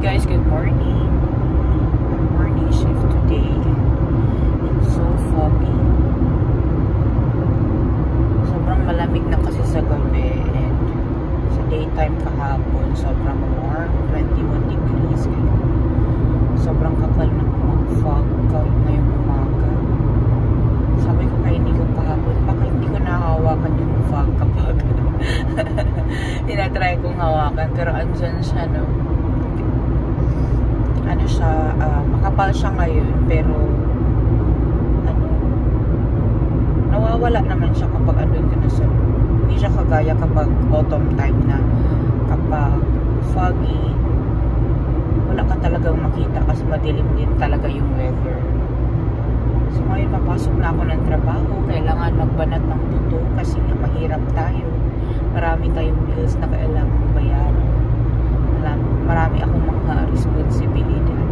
guys, good morning. Morning shift today. It's so foggy. Sobrang malamig na kasi sa gabi, and sa daytime kahapon sobrang warm, 21 degrees. Sobrang kapal ng fog ngayong umaga. Sabi ko kay Nico kahapon, baka hindi ko nahawakan yung fog kapag tinatry kong hawakan, pero andyan siya, no? Ano siya, makapal siya ngayon, pero ano, nawawala naman siya kapag andun ka na sa loob. Hindi siya kagaya kapag autumn time na kapag foggy, wala ka talagang makita kasi madilim din talaga yung weather. So ngayon papasok na ako ng trabaho, kailangan magbanat ng buto kasi nga mahirap tayo. Marami tayong bills na kailangan bayaran. Marami akong mga responsibilidad.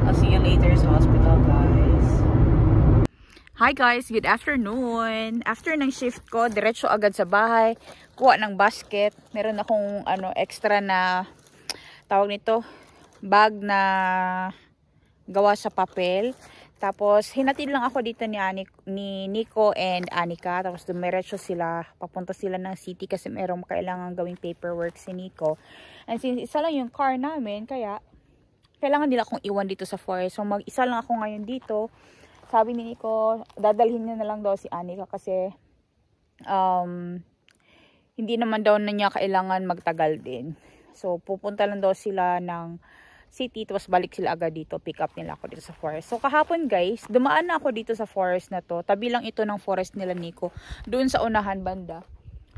I'll see you later sa hospital, guys. Hi guys, good afternoon. After ng shift ko, diretso agad sa bahay, kuha ng basket. Meron akong extra na tawag nito, bag na gawa sa papel. Tapos hinatid lang ako dito ni Nico and Anika. Tapos dumiretso sila, papunta sila ng city kasi merong kailangan gawing paperwork si Nico. And since isa lang yung car namin, kaya kailangan nila akong iwan dito sa forest. So mag-isa lang ako ngayon dito. Sabi ni Nico, dadalhin niya na lang daw si Anika kasi hindi naman daw na niya kailangan magtagal din. So pupunta lang daw sila ng city, tapos balik sila agad dito, pick up nila ako dito sa forest. So kahapon guys, dumaan na ako dito sa forest na to. Tabi lang ito ng forest nila Nico. Doon sa unahan banda,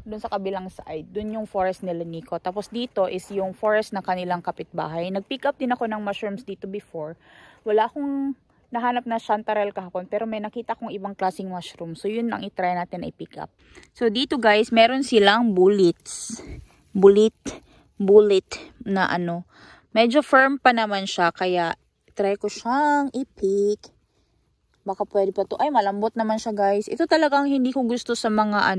doon sa kabilang side, doon yung forest nila Nico. Tapos dito is yung forest ng kanilang kapitbahay. Nag-pick up din ako ng mushrooms dito before. Wala akong nahanap na chanterelle kahapon, pero may nakita kong ibang klaseng mushroom. So yun lang i-try natin na i-pick up. So dito guys, meron silang bullets. Bullet na medyo firm pa naman siya, kaya try ko siyang i-pick. Baka pwede pa to. Ay, malambot naman siya guys. Ito talagang hindi ko gusto sa mga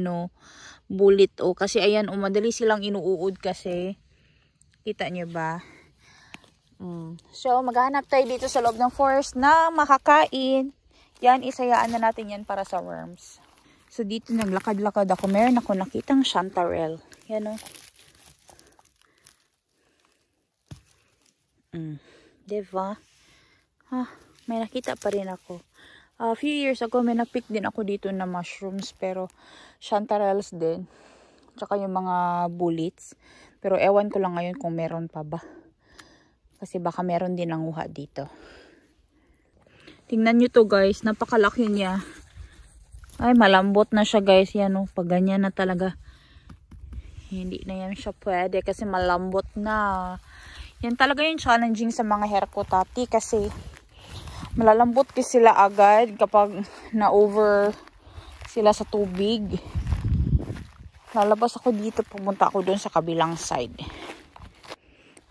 bullet kasi ayan, madali silang inuud kasi. Kita nyo ba? So, maghanap tayo dito sa loob ng forest na makakain. Yan, isayaan na natin yan para sa worms. So, dito naglakad-lakad ako. Meron ako nakitang chanterelle. Yan diba? May nakita pa rin ako. A few years ago, may napick din ako dito na mushrooms, pero chanterelles din. Tsaka yung mga bullets. Pero ewan ko lang ngayon kung meron pa ba. Kasi baka meron din nanguha dito. Tingnan nyo to guys, napakalaki niya. Ay, malambot na siya guys. Yan pag ganyan na talaga. Hindi na yan siya pwede kasi malambot na. Yan talaga yung challenging sa mga herkotati kasi malalambot kasi sila agad kapag na-over sila sa tubig. Lalabas ako dito, pumunta ako dun sa kabilang side.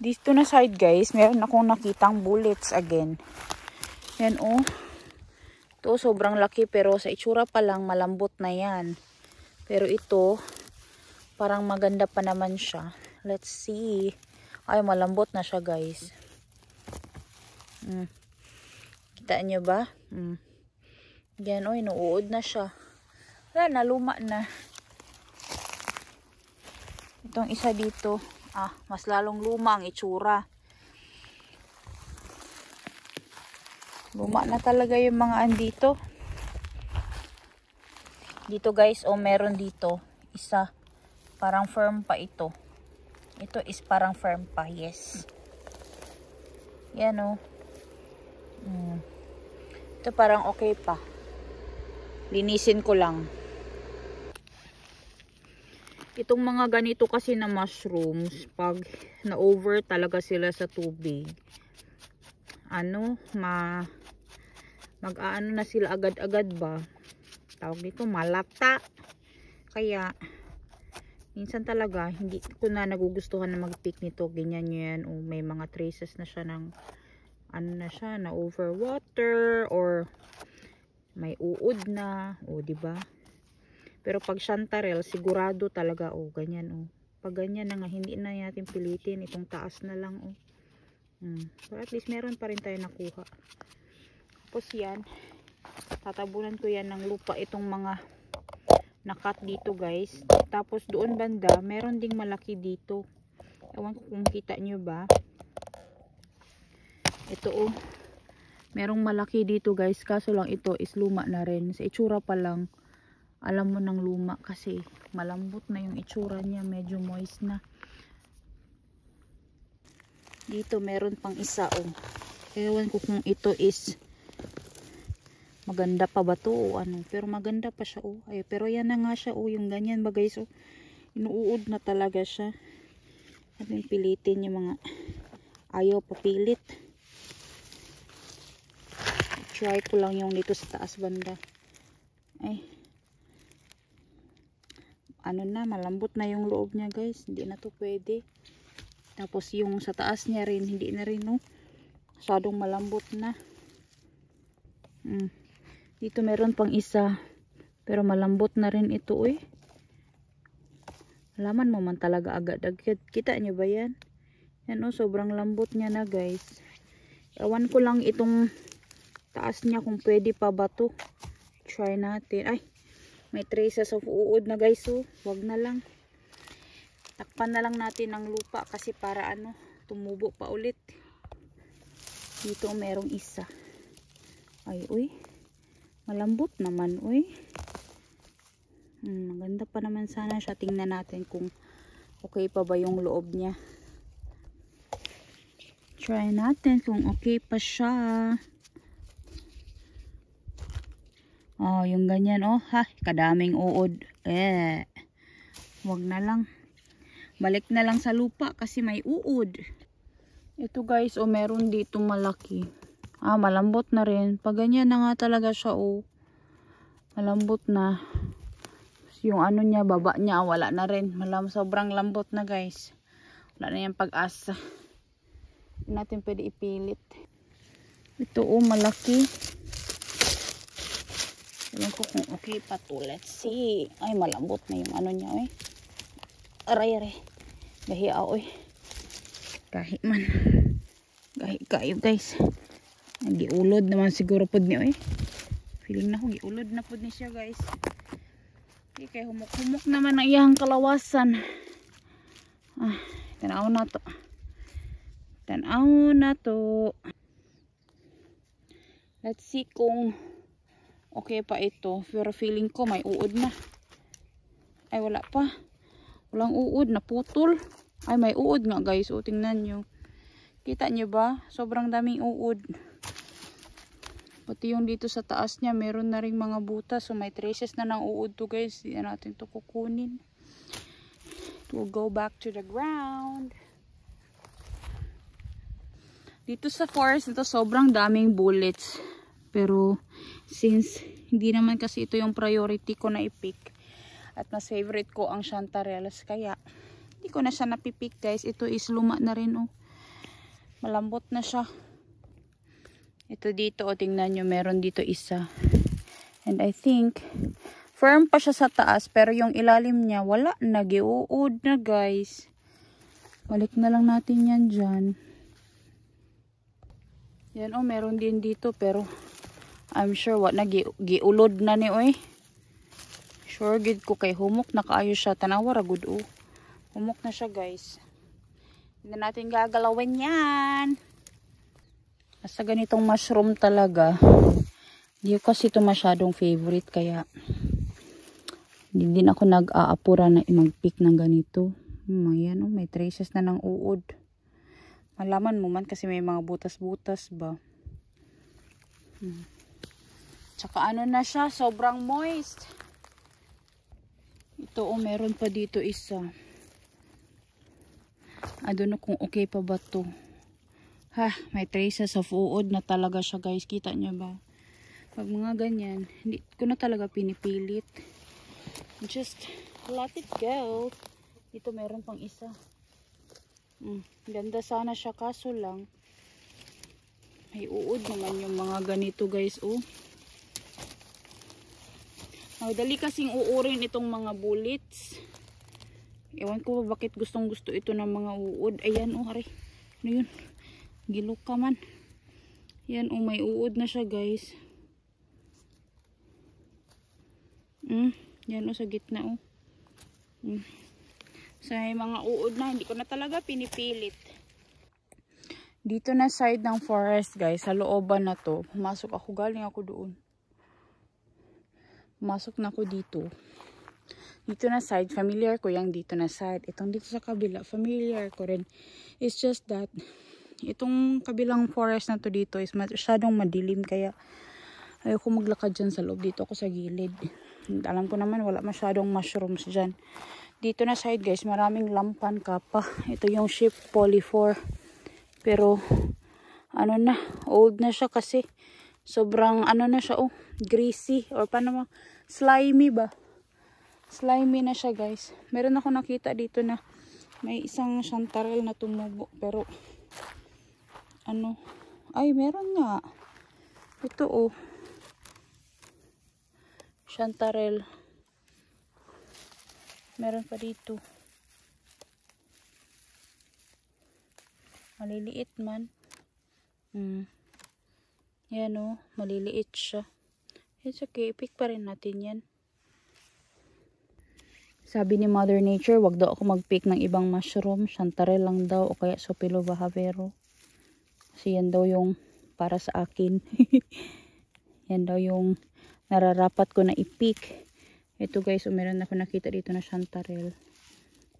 Dito na side guys, meron akong nakitang bullets again. Yan ito sobrang laki, pero sa itsura pa lang malambot na yan. Pero ito parang maganda pa naman siya. Let's see. Ay, malambot na siya guys. Kita nyo ba? Yan inuud na siya. Wala na, luma na. Itong isa dito, mas lalong luma ang itsura. Luma na talaga yung mga andito. Dito guys, meron dito isa. Parang firm pa ito. Ito is parang firm pa, yes. Yan Ito parang okay pa. Linisin ko lang. Itong mga ganito kasi na mushrooms, pag na-over talaga sila sa tubig, mag-aano na sila agad-agad ba? Tawag dito, malata. Kaya minsan talaga hindi ko na nagugustuhan na mag-pick nito. Ganyan yan. May mga traces na siya ng na overwater or may uod na. Diba? Pero pag chanterelle, sigurado talaga ganyan Pag ganyan na nga, hindi na natin pilitin. Itong taas na lang So at least meron pa rin tayo nakuha. Tapos yan, tatabunan ko yan ng lupa itong mga nakat dito guys. Tapos doon banda, meron ding malaki dito. Ewan ko kung kita nyo ba. Ito oh, merong malaki dito guys. Kaso lang ito is luma na rin. Sa itsura pa lang, alam mo ng luma kasi malambot na yung itsura niya. Medyo moist na. Dito meron pang isa oh. Ewan ko kung ito is maganda pa ba to o ano. Pero maganda pa siya oh. Ay, pero yan na nga siya oh. Yung ganyan ba guys oh. Inuud na talaga siya. Natin pilitin yung mga ayaw papilit. Try ko lang yung dito sa taas banda. Ay. Ano na, malambot na yung loob niya guys. Hindi na to pwede. Tapos yung sa taas niya rin, hindi na rin no. Masyadong malambot na. Dito meron pang isa. Pero malambot na rin ito eh. Alaman mo man talaga agad-agad. Kita nyo ba yan? Yan oh, sobrang lambot niya na guys. Ewan ko lang itong taas niya kung pwede pa ba to. Try natin. Ay, may traces of uod na guys oh. Wag na lang. Takpan na lang natin ng lupa kasi para ano, tumubo pa ulit. Dito merong isa. Ay, uy. Malambot naman, uy. Maganda pa naman sana siya. Tingnan natin kung okay pa ba yung loob niya. Try natin kung okay pa siya. Oh, yung ganyan, oh. Ha, kadaming uod. Wag na lang. Balik na lang sa lupa kasi may uod. Ito guys, oh, meron dito malaki. Malambot na rin. Pag ganyan na nga talaga siya, oh. Malambot na. Yung ano niya, baba niya, wala na rin. Sobrang lambot na guys. Wala na yung pag-asa. Hindi natin pwede ipilit. Ito, oh, malaki. Alam ko kung okay pa to. Let's see. Ay, malambot na yung ano niya, eh. Aray. Gahi ako eh. Gahi man. Gahi kayo guys. Giulod naman siguro pod niyo eh. Feeling na ko giulod na pod ni siya guys. Di kay humok-humok naman ang iyang kalawasan. Tanaw na to. Tanaw na to. Let's see kung okay pa ito. Pero feeling ko may uod na. Ay wala pa. Walang uod, naputol. Ay, may uod nga guys. O, tingnan nyo. Kita nyo ba? Sobrang daming uod. Pati yung dito sa taas niya, meron na rin mga butas. So, may traces na ng uod to guys. Hindi natin to kukunin. It will go back to the ground. Dito sa forest, ito sobrang daming bullets. Pero, since hindi naman kasi ito yung priority ko na i-pick. At mas favorite ko ang chanterelles. Kaya, hindi ko na siya napipik guys. Ito is luma na rin oh. Malambot na siya. Ito dito oh. Tingnan nyo. Meron dito isa. And I think, firm pa siya sa taas. Pero yung ilalim niya, wala na. Giuud na guys. Balik na lang natin yan dyan. Yan oh. Meron din dito. Pero, I'm sure what na. Giulod na ni oh eh. Sure good ko kay humok na kaayo siya. Tanawa ragud oh. Humok na siya guys. Hindi natin gagalawin yan. Basta ganitong mushroom talaga. Hindi ko kasi ito masyadong favorite. Kaya hindi din ako nag-aapura na mag-pick ng ganito. Ayan oh. May traces na ng uod. Malaman mo man kasi may mga butas-butas ba. Tsaka ano na siya. Sobrang moist. Ito oh, meron pa dito isa. I don't know kung okay pa ba to. May traces of uod na talaga siya guys. Kita nyo ba? Pag mga ganyan, hindi ko na talaga pinipilit. Just let it go. Dito meron pang isa. Ganda sana siya kaso lang. May uod naman yung mga ganito guys oh. Dali kasing uurin itong mga bullets. Ewan ko bakit gustong gusto ito ng mga uod. Ayan oh, hari. Ano yun? Gilok ka man. Yan, oh, may uod na siya, guys. Yan, oh, sa gitna, oh. So, may mga uod na. Hindi ko na talaga pinipilit. Dito na side ng forest, guys. Sa looban na to. Pumasok ako. Galing ako doon. Pumasok na ako dito. Dito na side. Familiar ko yung dito na side. Itong dito sa kabila. Familiar ko rin. It's just that itong kabilang forest na to dito is masyadong madilim. Kaya ayoko maglakad dyan sa loob. Dito ako sa gilid. Alam ko naman wala masyadong mushrooms dyan. Dito na side, guys, maraming lampan kapa. Ito yung sheep poly 4. Pero, ano na, old na siya kasi. Sobrang, ano na siya, oh, greasy. Or paano mo, slimy ba? Slimy na siya, guys. Meron ako nakita dito na may isang chantarelle na tumubo. Pero, ano, ay, meron nga. Ito, oh. Chantarelle. Meron pa dito. Maliliit man. Yan, oh. Maliliit siya. It's okay. Pick pa rin natin yan. Sabi ni Mother Nature, wag daw ako mag-pick ng ibang mushroom. Chantarelle lang daw o kaya Sopilova havero. Kasi yan daw yung para sa akin. Yan daw yung nararapat ko na i-pick. Ito, guys, meron ako nakita dito na chantarelle.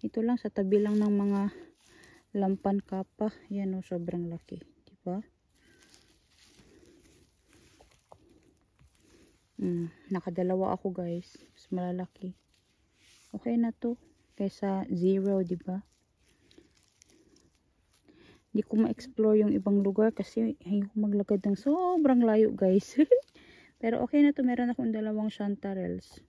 Ito lang, sa tabi lang ng mga lampan kapa. Yan, oh, sobrang laki. Diba? Nakadalawa ako, guys. Mas malalaki. Okay na to. Kaysa 0, diba? Hindi ko ma-explore yung ibang lugar kasi ayoko maglakad ng sobrang layo, guys. Pero okay na to. Meron akong dalawang chantarelles.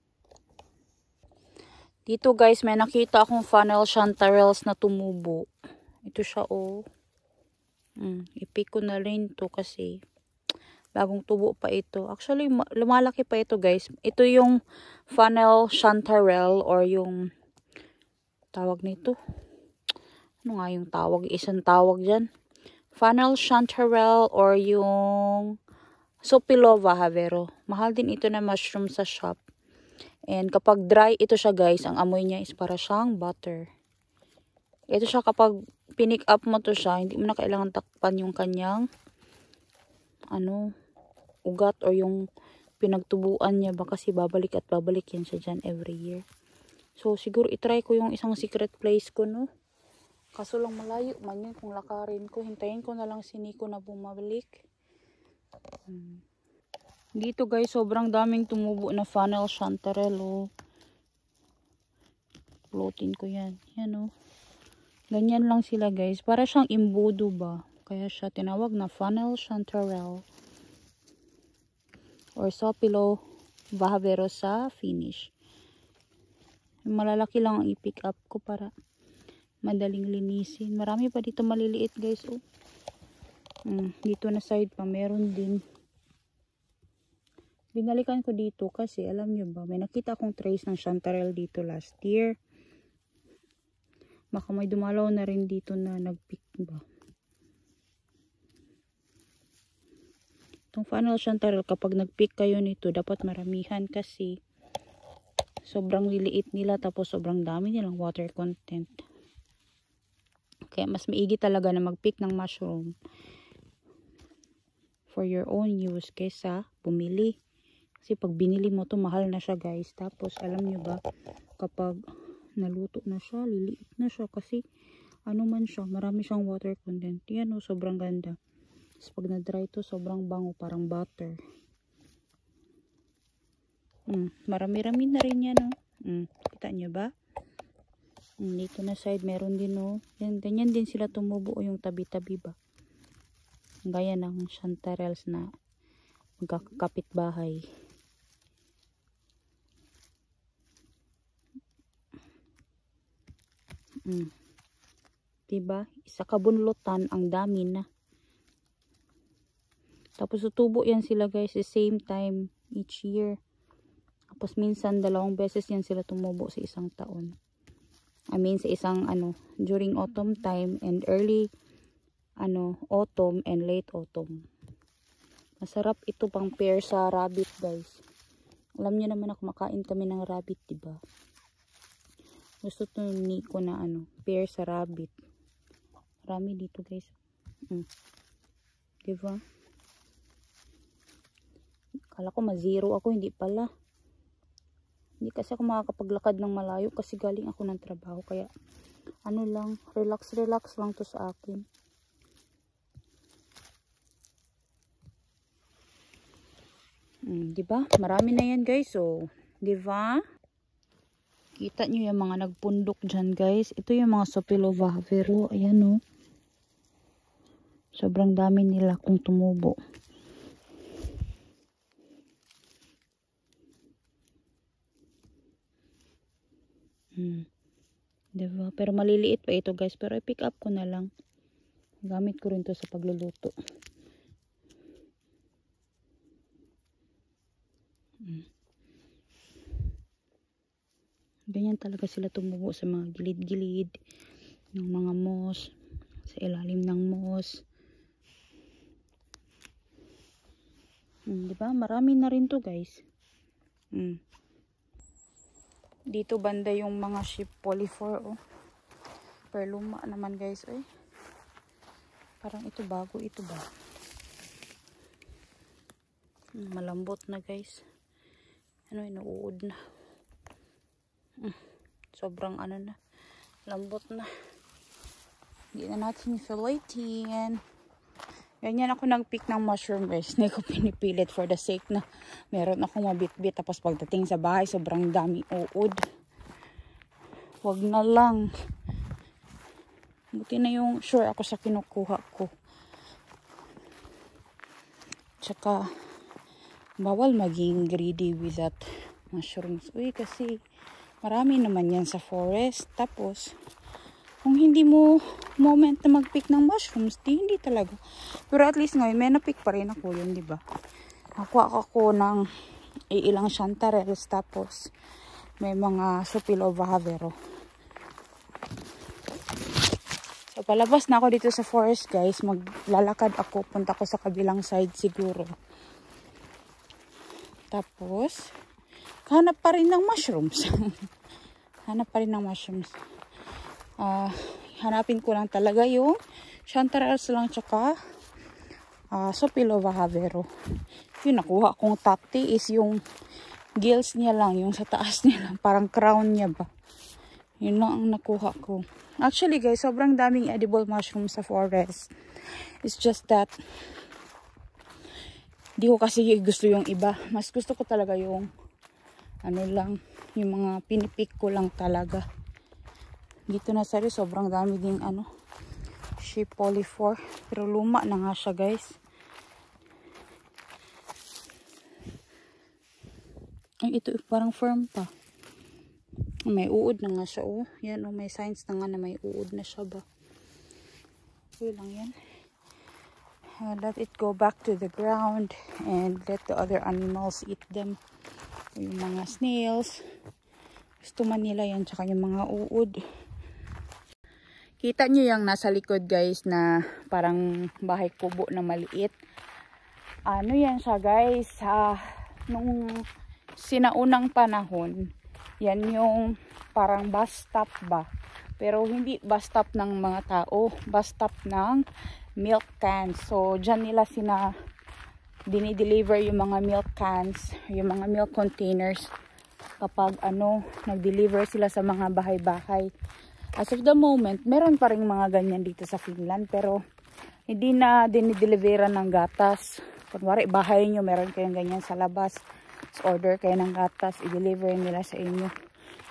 Dito, guys, may nakita akong funnel chantarelles na tumubo. Ito siya, oh. I-pick ko na rin to kasi bagong tubo pa ito. Actually, lumalaki pa ito, guys. Ito yung funnel chantarelle or yung tawag nito. Ano nga yung tawag? Isang tawag dyan. Funnel chantarelle or yung Sopilova havero. Mahal din ito na mushroom sa shop. And kapag dry ito siya, guys, ang amoy niya is para siyang butter. Ito siya kapag pinick up mo to siya, hindi mo na kailangan takpan yung kanyang ano, ugat or yung pinagtubuan niya ba kasi babalik at babalik yan siya dyan every year. So siguro itry ko yung isang secret place ko, no. Kaso lang malayo man yun kung lakarin ko. Hintayin ko na lang si Nico na bumalik. Dito, guys, sobrang daming tumubo na funnel chantarelle, oh. Floatin ko yan. Yan, oh. Ganyan lang sila, guys. Para siyang imbudo ba? Kaya siya tinawag na funnel chantarelle. Or Sopilova havero sa Finnish. Malalaki lang ang i-pick up ko para madaling linisin. Marami pa dito maliliit, guys, oh. Dito na side pa, meron din. Binalikan ko dito kasi alam nyo ba, may nakita akong trace ng chantarelle dito last year. Baka may dumalaw na rin dito na nag-pick ba. Itong funnel chantarelle, kapag nag-pick kayo nito, dapat maramihan kasi sobrang liliit nila tapos sobrang dami nilang water content. Kaya mas maigi talaga na mag-pick ng mushroom for your own use kaysa bumili. Kasi pag binili mo to, mahal na siya, guys. Tapos, alam nyo ba, kapag naluto na siya, liliit na siya. Kasi, ano man siya, marami siyang water content. Yan, oh, sobrang ganda. Tapos, pag na-dry to, sobrang bango, parang butter. Marami-rami na rin yan, oh. Kita nyo ba? Dito na side, meron din, oh. Yan, ganyan din sila tumubo, oh, yung tabi-tabi ba. Gaya ng chantarelles na magkakapit bahay. Diba? Isa kabunlutan, ang dami na. Tapos tutubo yan sila, guys, the same time each year. Tapos minsan 2 beses yan sila tumubo sa isang taon. I mean sa isang during autumn time and early autumn and late autumn. Masarap ito pang pair sa rabbit, guys. Alam niyo naman na kumakain kami ng rabbit, diba? Gusto to ni ko na pair sa rabbit. Marami dito, guys. Diba? Kala ko ma-zero ako, hindi pala. Hindi kasi ako makakapaglakad ng malayo kasi galing ako ng trabaho. Kaya lang, relax lang to sa akin. Diba? Marami na yan, guys. So, diba? Kita nyo yung mga nagpundok dyan, guys. Ito yung mga Sapilobacero. Ayan, sobrang dami nila kung tumubo. Diba? Pero maliliit pa ito, guys. Pero i-pick up ko na lang. Gamit ko rin to sa pagluluto. Ganyan talaga sila tumubo sa mga gilid-gilid ng mga moss, sa ilalim ng moss. Diba? Marami na rin to, guys. Dito banda yung mga sheep polyphore, pero luma naman, guys, parang ito bago ito ba. Malambot na, guys. Inuud na. Sobrang na, lambot na. Hindi na natin i-filetin. Ganyan ako nag-pick ng mushroom, guys. Hindi ko pinipilit for the sake na meron akong mabit-bit. Tapos pagdating sa bahay, sobrang dami uod. Wag na lang. Buti na yung sure ako sa kinukuha ko. Tsaka, bawal maging greedy with that mushrooms. Kasi marami naman yan sa forest. Tapos, kung hindi mo moment na mag-pick ng mushrooms, hindi talaga. Pero at least ngayon, may na-pick pa rin ako yun, diba? Nakuha ako ng ilang chanterelles, tapos may mga Sapilobacero. So, palabas na ako dito sa forest, guys. Maglalakad ako. Punta ko sa kabilang side siguro. Tapos, hanap pa rin ng mushrooms. Hanapin ko lang talaga yung chanterelles lang, tsaka Sapilobacero. Yung nakuha kong top tea is yung gills niya lang, yung sa taas niya lang, parang crown niya ba. Yun lang ang nakuha ko. Actually, guys, sobrang daming edible mushrooms sa forest. It's just that di ko kasi gusto yung iba. Mas gusto ko talaga yung lang, yung mga pinipik ko lang talaga. Dito na sa rin, sobrang dami ding sheep polyphore. Pero luma na nga siya, guys. Ito parang firm pa. May uod na nga siya, Yan, may signs na nga na may uod na siya ba. Okay lang yan. Let it go back to the ground and let the other animals eat them. Yung mga snails. Gusto man nila yan, tsaka yung mga uod. Kita nyo yung nasa likod, guys, na parang bahay kubo na maliit. Yan siya, guys. Nung sinaunang panahon, yan yung parang bus stop ba. Pero hindi bus stop ng mga tao. Bus stop ng milk cans. So, dyan nila dinideliver yung mga milk cans, yung mga milk containers. Kapag nag-deliver sila sa mga bahay-bahay. As of the moment, meron pa rin mga ganyan dito sa Finland, pero hindi na dinideliveran ng gatas. Kunwari, bahay nyo, meron kayong ganyan sa labas. So, order kayo ng gatas, i-deliver nila sa inyo.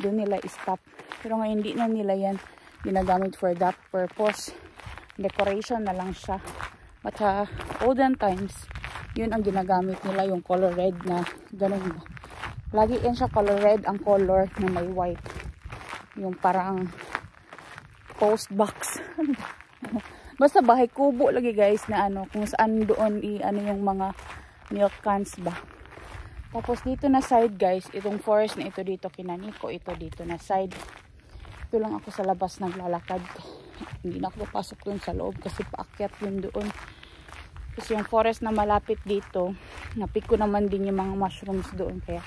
Doon nila i-stop. Pero ngayon, hindi na nila yan ginagamit for that purpose. Decoration na lang siya. But olden times, yun ang ginagamit nila, yung color red na ganun ba. Lagi yan siya color red, ang color na may white. Yung parang post box. Basta bahay kubo lagi, guys, na kung saan doon yung mga milk cans ba. Tapos dito na side, guys, itong forest na ito dito kinaniko, ito dito na side. Ito lang ako sa labas naglalakad. Hindi na ako papasok dun sa loob kasi paakyat yun doon. Kasi yung forest na malapit dito, napik ko naman din yung mga mushrooms doon. Kaya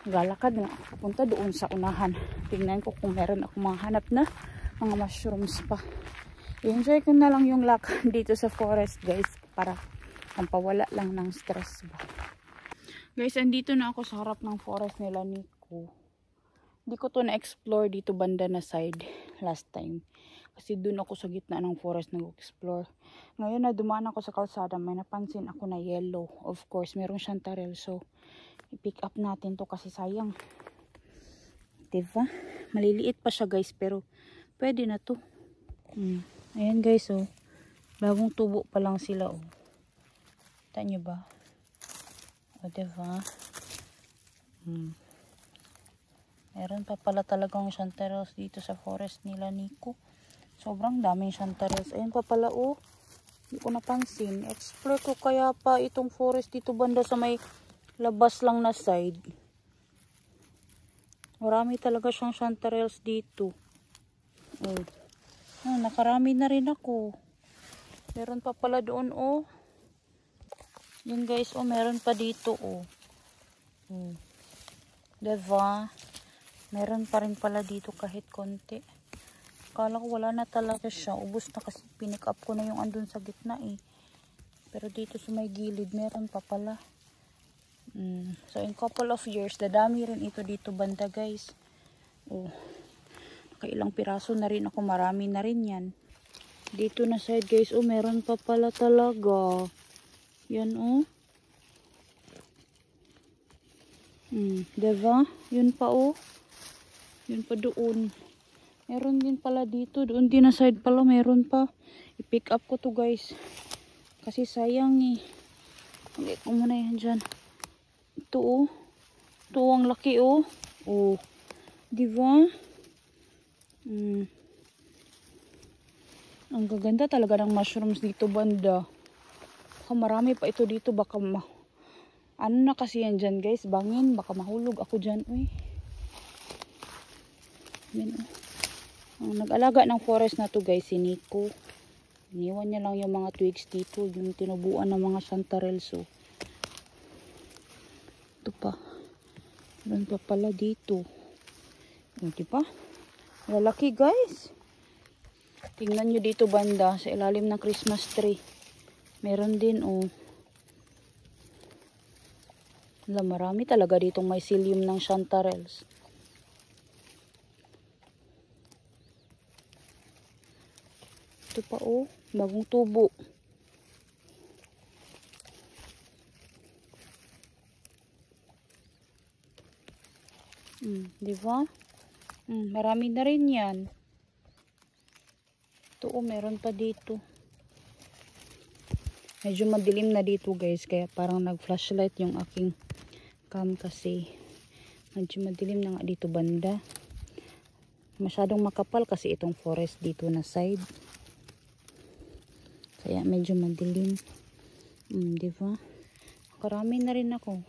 lalakad na ako pupunta doon sa unahan. Tingnan ko kung meron ako mahanap na mga mushrooms pa. I-enjoy ko na lang yung lakad dito sa forest guys. Para pampawala lang ng stress ba. Guys, andito na ako sa harap ng forest nila Nico. Hindi ko to na-explore dito banda na side last time. Kasi dun ako sa gitna ng forest nag-explore. Ngayon na dumaan ako sa kalsada, may napansin ako na yellow. Of course, meron chanterelle. So, i-pick up natin to kasi sayang. Diba? Maliliit pa siya guys, pero pwede na to. Ayan guys, oh. Bagong tubo pa lang sila, oh. Kita nyo ba? O, diba? Meron pa pala talagang chanterelles dito sa forest nila Nico. Sobrang daming chanterelles. Ayan pa pala, oh. Hindi ko napansin. Explore ko kaya pa itong forest dito banda sa may labas lang na side. Marami talaga siyang chanterelles dito. Oh. Nakarami na rin ako. Meron pa pala doon, oh. Yan guys, oh, meron pa dito, oh. Diba? Meron pa rin pala dito kahit konti. Akala ko wala na talaga siya. Ubus na kasi pinick up ko na yung andun sa gitna, eh. Pero dito sa may gilid, meron pa pala. So, in couple of years, dadami rin ito dito banda, guys. Oh. Nakailang piraso na rin ako. Marami na rin yan. Dito na side, guys. Oh, meron pa pala talaga. Yan, oh. Diba? Yun pa, oh. Yun pa doon. Meron din pala dito. Doon din na side pala. Meron pa. I-pick up ko to, guys. Kasi sayang, eh. Hanggang ko muna yan dyan. Ito, oh. Ito, ang laki, oh. Oh. Diba? Ang gaganda talaga ng mushrooms dito, banda. Baka marami pa ito dito, baka ano na kasi yan dyan guys, bangin, baka mahulog ako dyan, uy. Yan, ang nag-alaga ng forest na to guys, si Nico. Iniwan niya lang yung mga twigs dito, yung tinubuan ng mga chanterelles, so. Ito pa. Meron pa pala dito. Diba? Lalaki guys. Tingnan nyo dito banda, sa ilalim ng Christmas tree. Meron din, oh. Marami talaga ditong mycelium ng chanterelles. Ito pa, oh. Bagong tubo. Diba? Marami na rin yan. Ito, oh. Meron pa dito. Medyo madilim na dito guys, kaya parang nag-flashlight yung aking cam kasi medyo madilim na nga dito banda. Masyadong makapal kasi itong forest dito na side. Kaya medyo madilim. Diba? Karami na rin ako.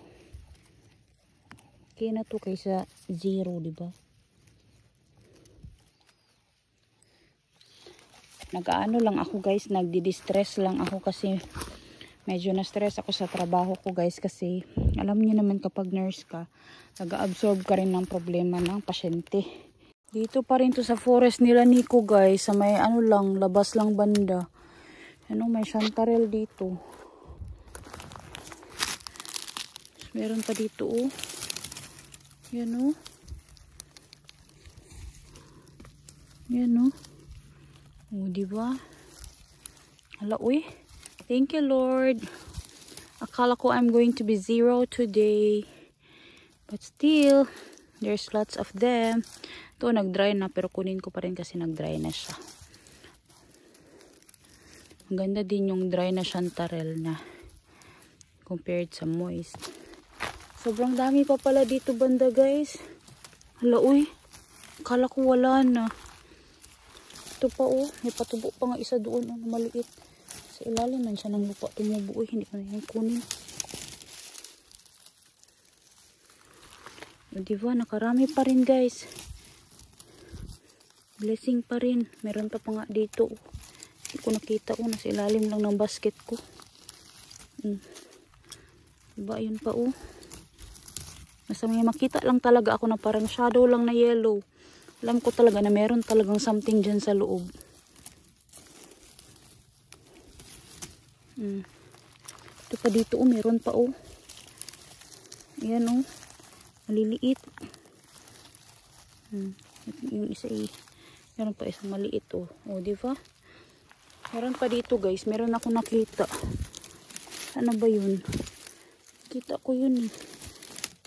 Okay na to kaysa zero, diba? Nag-aano lang ako guys, nagdi-distress lang ako kasi medyo na-stress ako sa trabaho ko guys kasi alam niyo naman kapag nurse ka, nag-absorb ka rin ng problema ng pasyente. Dito pa rin to sa forest nila Nico guys, sa may ano lang, labas lang banda. Ano, may chanterelle dito. Meron pa dito, oh. Yan, oh. Yan, oh. Oh, diba? Hala, uy. Thank you, Lord. Akala ko I'm going to be zero today. But still, there's lots of them. Ito, nag-dry na. Pero kunin ko pa rin kasi nag-dry na siya. Ang ganda din yung dry na chanterelle na compared sa moist. Sobrang dami pa pala dito banda, guys. Hala, uy. Akala ko wala na. Ito pa, oh. May patubo pa nga isa doon, oh, na maliit. Sa ilalim man siya ng lupa tumubo, eh. Hindi ko na yung kunin. O, diba? Nakarami pa rin, guys. Blessing pa rin. Meron pa nga dito. Hindi ko nakita. Nasa ilalim lang ng basket ko. Diba, yun pa Basta may makita lang talaga ako na parang shadow lang na yellow. Alam ko talaga na meron talagang something dyan sa loob. Ito pa dito meron pa Ayan maliliit. Yung isa meron pa isang maliit diba? Meron pa dito guys, meron ako nakita. Ano ba yun? Kita ko yun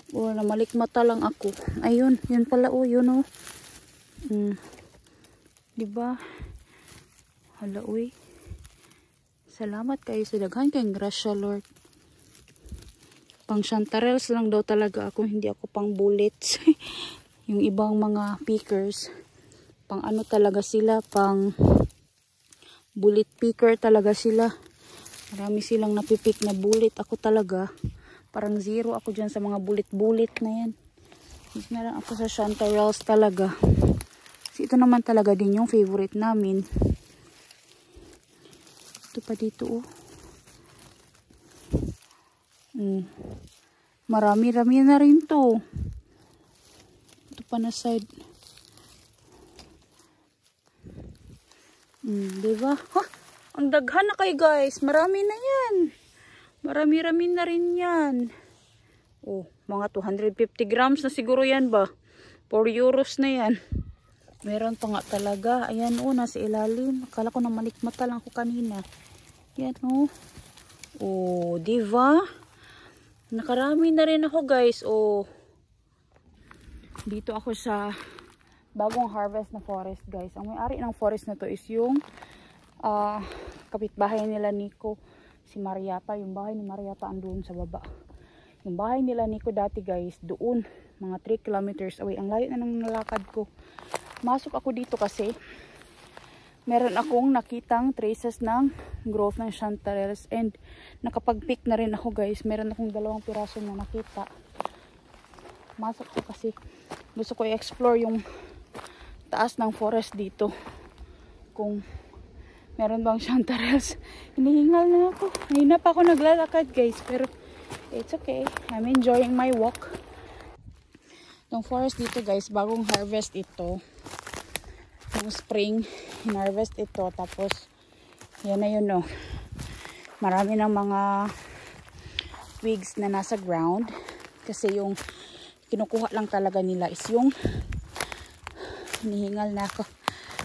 na malikmata lang ako. Ayun, yun pala yun diba? Hala salamat kayo sa daghan kayong grasya Lord. Pang chanterelles lang daw talaga ako, hindi ako pang bullets. Yung ibang mga pickers, pang ano talaga sila, pang bullet picker talaga sila. Marami silang napipik na bullet. Ako talaga, parang zero ako dyan sa mga bullet na yan. Hindi na lang ako sa chanterelles talaga. Kasi ito naman talaga din yung favorite namin. Ito pa dito Marami-rami na rin to. Ito pa na side. Diba? Ang daghan na kayo guys. Marami na yan. Marami-rami na rin yan. Mga 250 grams na siguro yan ba? 4 euros na yan. Meron pa nga talaga. Ayan nasa ilalim. Akala ko na malikmata lang ako kanina. Yan diba? Nakarami na rin ako guys. Dito ako sa bagong harvest na forest guys. Ang may-ari ng forest na to is yung kapitbahay nila Nico, si Mariata. Yung bahay ni Mariata andun sa baba. Yung bahay nila Nico dati guys, doon mga 3 kilometers away. Ang layo na ng nalakad ko. Masok ako dito kasi meron akong nakitang traces ng growth ng chanterelles and nakapag-pick na rin ako guys. Meron akong 2 piraso na nakita. Masok ko kasi gusto ko i-explore yung taas ng forest dito. Kung meron bang chanterelles. Hinihingal na ako. Ngayon na pa ako naglalakad guys. Pero it's okay. I'm enjoying my walk. Yung forest dito guys, bagong harvest ito. Yung spring, hinarvest ito. Tapos, yan na yun Marami ng mga twigs na nasa ground. Kasi yung kinukuha lang talaga nila is yung hinihingal na ako.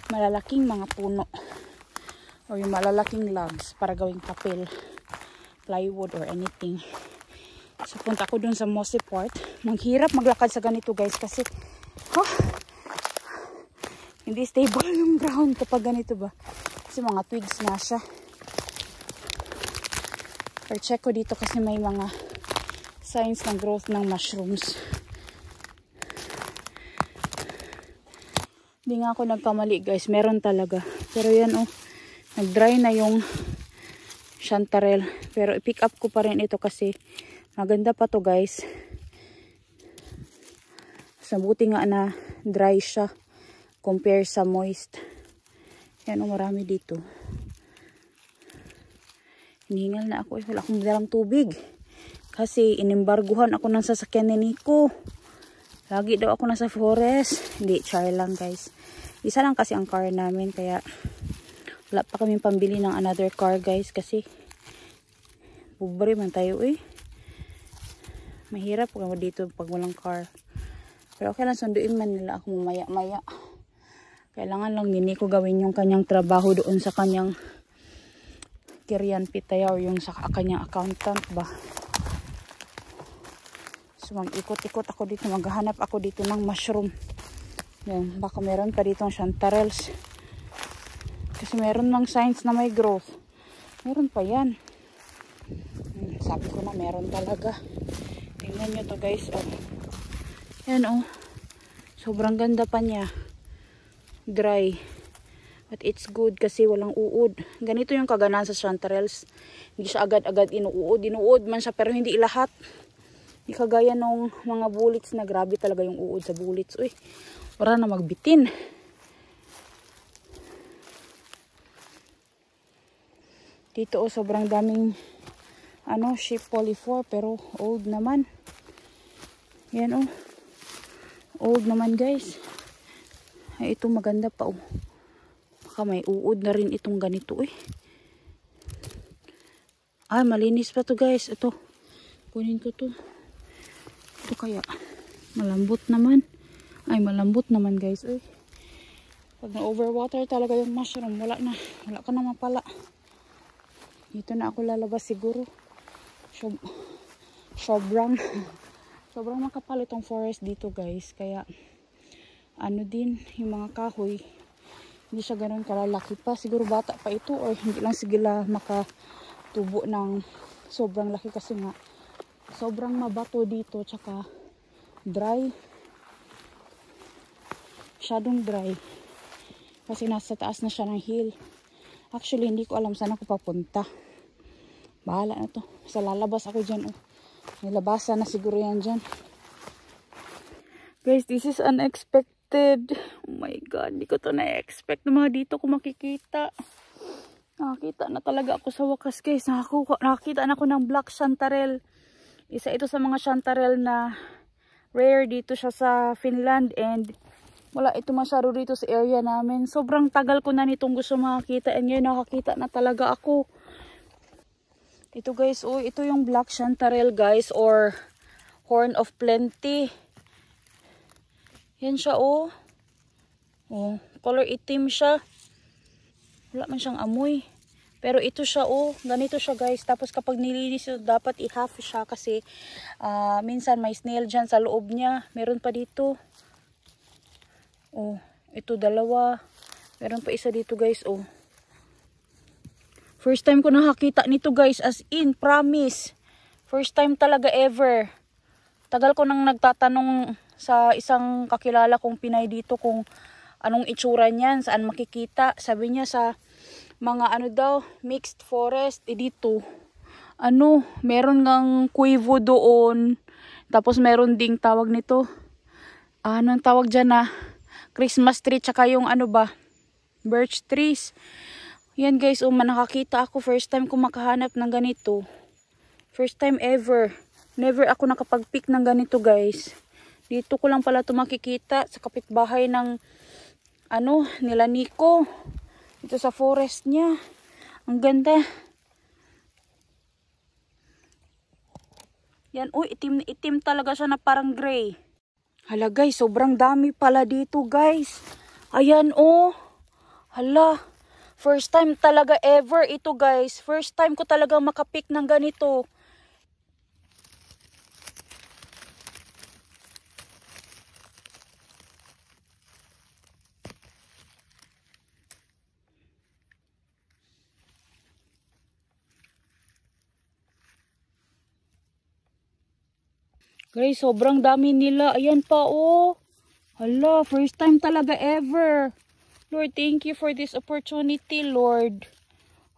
Malalaking mga puno. O yung malalaking logs para gawing papel, plywood or anything. So punta ko dun sa mossy part. Maghirap maglakad sa ganito guys kasi hindi stable yung ground kapag ganito ba. Kasi mga twigs na siya. Pero check ko dito kasi may mga signs ng growth ng mushrooms. Hindi nga ako nagkamali guys. Meron talaga. Pero yan nag-dry na yung chanterelle. Pero i-pick up ko pa rin ito kasi maganda pa to guys. Sabuti nga na dry siya compare sa moist. Yan marami dito. Hinihingal na ako. Wala akong dalang tubig. Kasi inimbarguhan ako ng sasakyan ni Nico. Lagi daw ako nasa forest. Hindi, char lang guys. Isa lang kasi ang car namin. Kaya wala pa kami pambili ng another car guys. Kasi pobre man tayo Mahirap po dito pag walang car. Pero okay lang, sunduin man nila ako mamaya-maya. Kailangan lang din ko gawin yung kanyang trabaho doon sa kanyang Kiryan Pitaya o yung sa kanyang accountant ba. So mag-ikot-ikot ako dito, maghahanap ako dito ng mushroom. Yan, baka meron pa dito ang chanterelles. Kasi meron mang signs na may growth. Meron pa yan. Sabi ko na meron talaga. Tingnan nyo to guys. Yan sobrang ganda pa niya. Dry. But it's good kasi walang uod. Ganito yung kaganahan sa chanterelles. Hindi siya agad-agad inuud. Inuud man siya pero hindi lahat. Hindi kagaya nung mga bullets na grabe talaga yung uod sa bullets. Para na magbitin. Dito oh, sobrang daming ano, sheep polyphore pero old naman. Yan oh. Old naman guys. Ay, ito maganda pa oh. Baka may uod na rin itong ganito eh. Ay, malinis pa to guys. Ito. Kunin ko to. Ito kaya. Malambot naman. Ay, malambot naman guys. Uy. Pag na-overwater talaga yung mushroom, wala na. Wala ka na mapala. Dito na ako lalabas siguro. Sobrang makapal itong forest dito guys. Kaya, ano din, yung mga kahoy, hindi siya ganun kalalaki pa. Siguro bata pa ito or hindi lang sila makatubo ng sobrang laki kasi nga sobrang mabato dito tsaka dry. Masyadong dry. Kasi nasa taas na siya ng hill. Actually, hindi ko alam saan ako papunta. Bahala na to. Sa lalabas ako dyan. Oh. May labasan na siguro yan dyan. Guys, this is unexpected. Oh my God, hindi ko to na-expect na mga dito ko makikita. Nakakita na talaga ako sa wakas guys. Nakakita na ako ng black chanterelle. Isa ito sa mga chanterelle na rare dito siya sa Finland and wala ito masyado dito sa area namin. Sobrang tagal ko na nitong gusto makakita and ngayon nakakita na talaga ako. Ito guys, oh, ito yung black chanterelle guys or horn of plenty. Yan siya oh. Oh, color itim siya. Wala man siyang amoy. Pero ito siya oh, ganito siya guys. Tapos kapag nilinis dapat i-half siya kasi minsan may snail dyan sa loob niya. Meron pa dito. Oh, ito dalawa. Meron pa isa dito guys oh. First time ko nakakita nito guys, as in, promise. First time talaga ever. Tagal ko nang nagtatanong sa isang kakilala kong Pinay dito kung anong itsura niyan, saan makikita. Sabi niya sa mga ano daw, mixed forest. Dito, ano, meron ngang kuivo doon. Tapos meron ding tawag nito. Anong tawag dyan na? Christmas tree, tsaka yung ano ba? Birch trees. Yan guys, nakakita ako. First time ko makahanap ng ganito. First time ever. Never ako nakapag-pick ng ganito guys. Dito ko lang pala ito makikita sa kapitbahay ng ano, nila Nico. Dito sa forest niya. Ang ganda. Yan, itim na itim talaga siya na parang gray. Hala guys, sobrang dami pala dito guys. Ayan oh. Hala. First time talaga ever ito guys. First time ko talaga makapick ng ganito. Guys, sobrang dami nila. Ayan pa oh. Hala, first time talaga ever. Lord, thank you for this opportunity, Lord.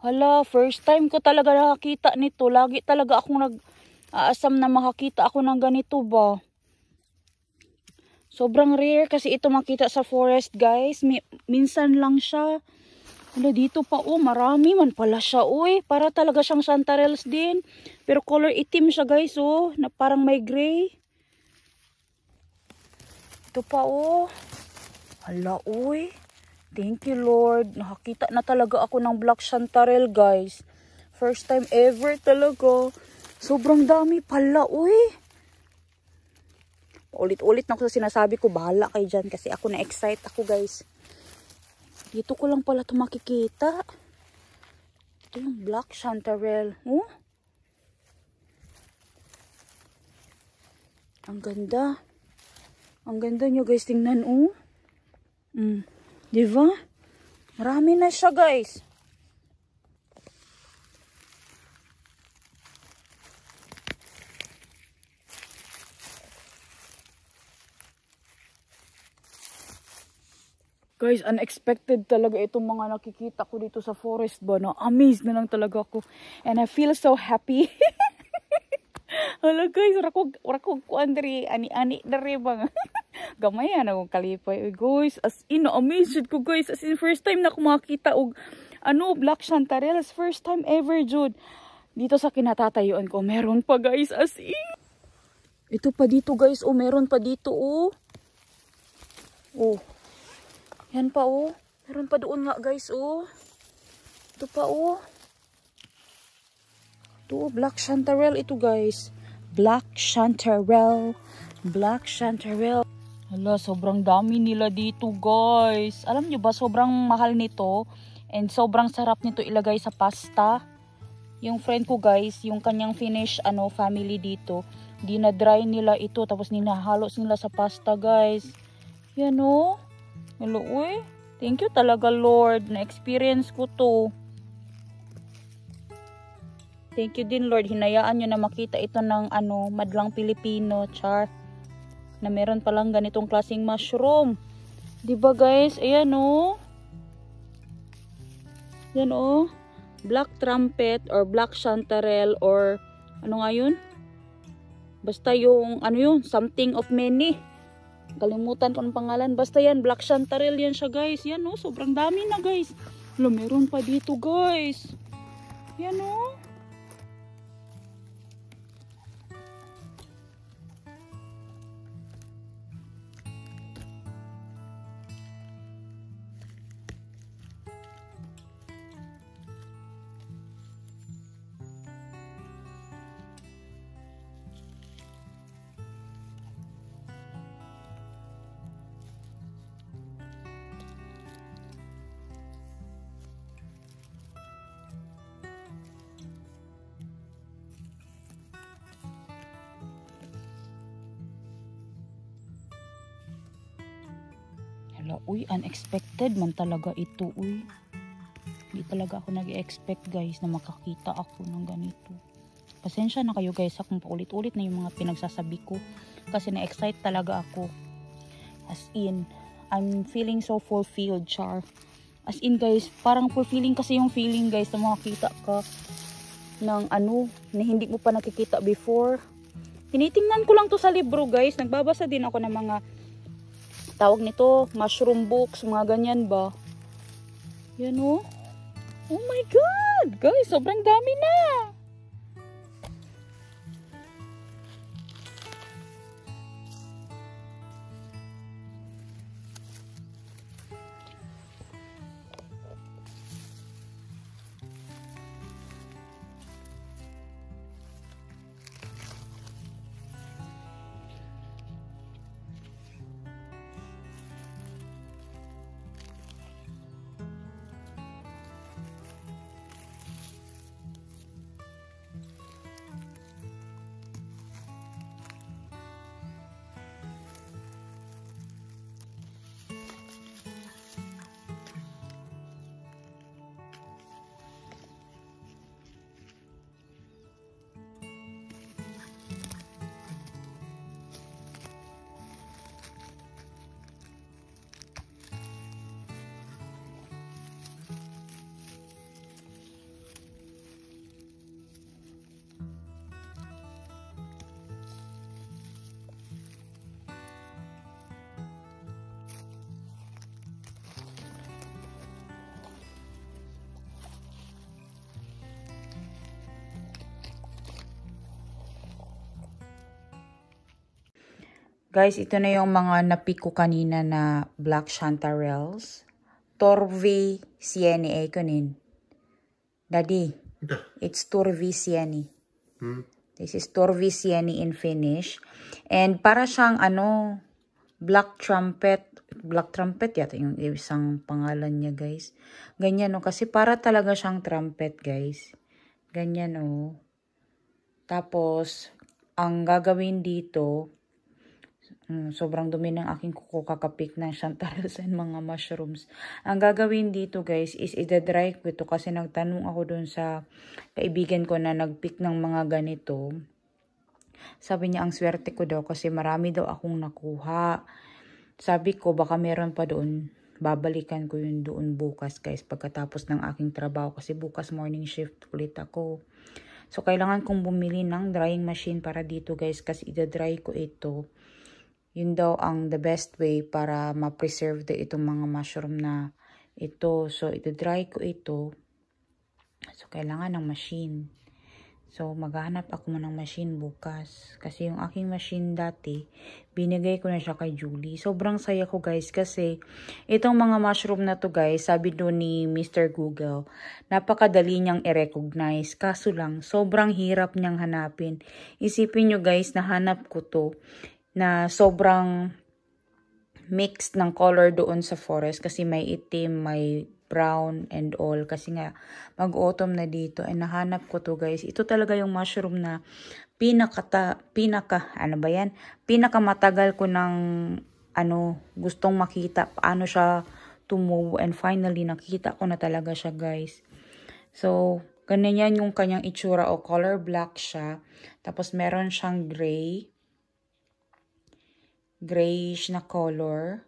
Hala, first time ko talaga nakakita nito. Lagi talaga akong nag-aasam na makakita ako ng ganito ba. Sobrang rare kasi ito makita sa forest, guys. Minsan lang siya. Hala, dito pa, oh, marami man pala siya, uy. Para talaga siyang chanterelles din. Pero color itim siya, guys, oh. Na parang may gray. Ito pa, oh. Hala, uy. Thank you, Lord. Nakakita na talaga ako ng black chanterelle, guys. First time ever talaga. Sobrang dami pala, uy. Ulit-ulit na ako sa sinasabi ko. Bahala kayo dyan kasi ako na-excite ako, guys. Dito ko lang pala ito makikita. Ito yung black chanterelle. Oh? Ang ganda. Ang ganda nyo, guys. Tingnan, oh. Diba? Marami na siya, guys. Guys, unexpected talaga itong mga nakikita ko dito sa forest ba. Na-amazed na lang talaga ako. And I feel so happy. Hala guys, rakog kuandri, ani-ani na rin bang. Gamayan akong kalipay. Guys, as in, na-amazed ko guys. As in, first time na ako makakita og Black chanterelles. First time ever, Jude. Dito sa kinatatayuan ko, meron pa guys, as in. Ito pa dito guys, oh, meron pa dito, oh. Oh. Yan pa, oh. Meron pa doon nga guys, oh. Ito pa, oh. Ito, black chanterelle ito guys. Black chanterelle. Black chanterelle. Hala, sobrang dami nila dito guys. Alam nyo ba, sobrang mahal nito. And sobrang sarap nito ilagay sa pasta. Yung friend ko guys, yung kanyang Finnish family dito, dinadry nila ito tapos ninahalos nila sa pasta guys. Yan o. Hello, uy. Thank you talaga Lord. Na-experience ko to. Thank you din Lord. Hinayaan nyo na makita ito ng madlang Pilipino, char. Na meron palang ganitong klaseng mushroom. Diba guys? Ayan o. Yan o. Black trumpet or black chanterelle or ano nga yun? Basta yung something of many. Kalimutan ko ang pangalan. Basta yan, black chanterelle yan siya guys. Yan o, sobrang dami na guys. Wala, meron pa dito guys. Yan o. Uy, unexpected man talaga ito, uy. Hindi talaga ako nag-expect guys na makakita ako ng ganito. Pasensya na kayo guys kung paulit-ulit na yung mga pinagsasabi ko. Kasi na-excite talaga ako. As in, I'm feeling so fulfilled, char. As in guys, parang fulfilling kasi yung feeling guys na makakita ka ng na hindi mo pa nakikita before. Tinitingnan ko lang to sa libro guys. Nagbabasa din ako ng mga tawag nito, mushroom books, mga ganyan ba. Yan o. Oh my God! Guys, sobrang dami na! Guys, ito na yung mga napick ko kanina na black chanterelles. Torvi sieni ay kunin. Daddy, it's Torvi sieni. This is Torvi sieni in Finnish. And para siyang black trumpet. Black trumpet yata yung isang pangalan niya guys. Ganyan o. Kasi para talaga siyang trumpet guys. Ganyan o. Tapos, ang gagawin dito, sobrang dumi ng aking kuko kakapik ng chanterelles and mga mushrooms. Ang gagawin dito guys is i-dry ko ito kasi nagtanong ako dun sa kaibigan ko na nagpick ng mga ganito. Sabi niya ang swerte ko daw kasi marami daw akong nakuha. Sabi ko baka meron pa doon. Babalikan ko yun doon bukas guys pagkatapos ng aking trabaho kasi bukas morning shift ulit ako. So kailangan kong bumili ng drying machine para dito guys kasi i-dry ko ito. Yun daw ang the best way para ma-preserve itong mga mushroom na ito. So, ito-dry ko ito. So, kailangan ng machine. So, maghahanap ako ng machine bukas. Kasi yung aking machine dati, binigay ko na siya kay Julie. Sobrang saya ko guys kasi itong mga mushroom na to guys, sabi doon ni Mr. Google, napakadali niyang i-recognize. Kaso lang, sobrang hirap niyang hanapin. Isipin nyo guys, nahanap ko to na sobrang mixed ng color doon sa forest kasi may itim, may brown and all kasi nga mag-autumn na dito ay nahanap ko to guys. Ito talaga yung mushroom na pinakamatagal ko ng gustong makita paano siya tumubo and finally nakita ko na talaga siya guys. So ganyan yung kanyang itsura o color black siya. Tapos meron siyang grayish na color.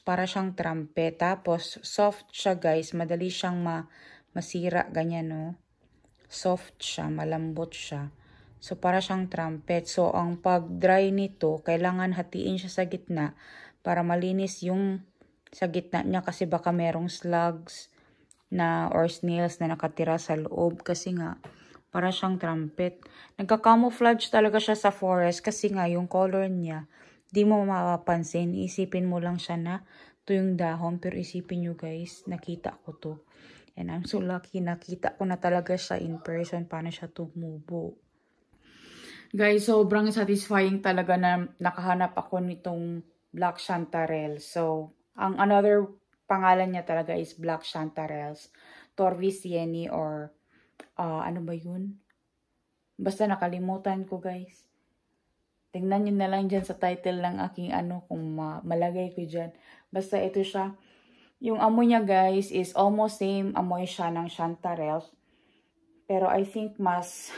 Para siyang trumpet. Tapos, soft siya guys. Madali siyang masira. Ganyan, no? Soft siya. Malambot siya. So, para siyang trumpet. So, ang pag-dry nito, kailangan hatiin siya sa gitna para malinis yung sa gitna niya kasi baka merong slugs or snails na nakatira sa loob. Kasi nga, para siyang trumpet. Nagka-camouflage talaga siya sa forest kasi nga yung color niya di mo mapapansin, isipin mo lang siya na ito yung dahon, pero isipin nyo guys, nakita ko to. And I'm so lucky, nakita ko na talaga siya in person, paano siya tumubo. Guys, sobrang satisfying talaga na nakahanap ako nitong Black Chanterelles. So, ang another pangalan niya talaga is Black Chanterelles, Torvisieni or ano ba yun? Basta nakalimutan ko guys. Tingnan nyo na lang dyan sa title ng aking kung malagay ko dyan. Basta ito siya. Yung amoy niya guys is almost same amoy siya ng chanterelles. Pero I think mas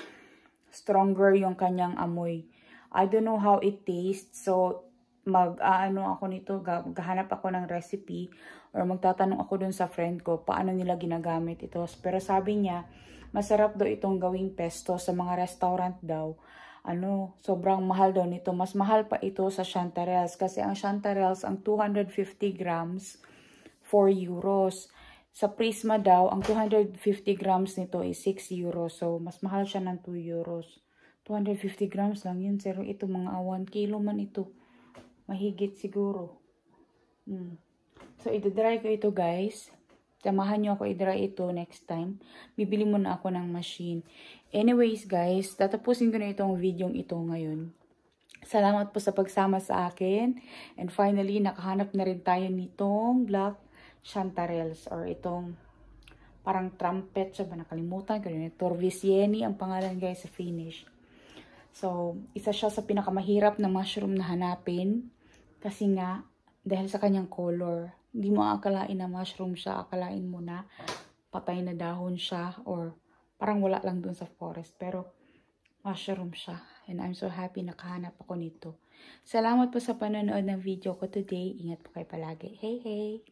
stronger yung kanyang amoy. I don't know how it tastes. So ako nito, gahanap ako ng recipe or magtatanong ako dun sa friend ko paano nila ginagamit ito. Pero sabi niya, masarap daw itong gawing pesto sa mga restaurant daw. Sobrang mahal daw nito. Mas mahal pa ito sa chanterelles. Kasi ang chanterelles, ang 250 grams, 4 euros. Sa Prisma daw, ang 250 grams nito is 6 euros. So, mas mahal siya ng 2 euros. 250 grams lang yun. Pero ito, mga 1 kilo man ito. Mahigit siguro. So, i-dry ko ito guys. Samahan nyo ako i-dry ito next time. Bibili muna ako ng machine. Anyways guys, tatapusin ko na itong video ito ngayon. Salamat po sa pagsama sa akin. And finally, nakahanap na rin tayo nitong Black Chanterelles or itong parang trumpet siya ba? Nakalimutan ko rin. Torvisieni ang pangalan guys sa Finnish. So, isa siya sa pinakamahirap na mushroom na hanapin. Kasi nga, dahil sa kanyang color. Hindi mo akalain na mushroom siya. Akalain mo na patay na dahon siya or parang wala lang dun sa forest. Pero mushroom siya. And I'm so happy nakahanap ako nito. Salamat po sa panonood ng video ko today. Ingat po kayo palagi. Hey, hey!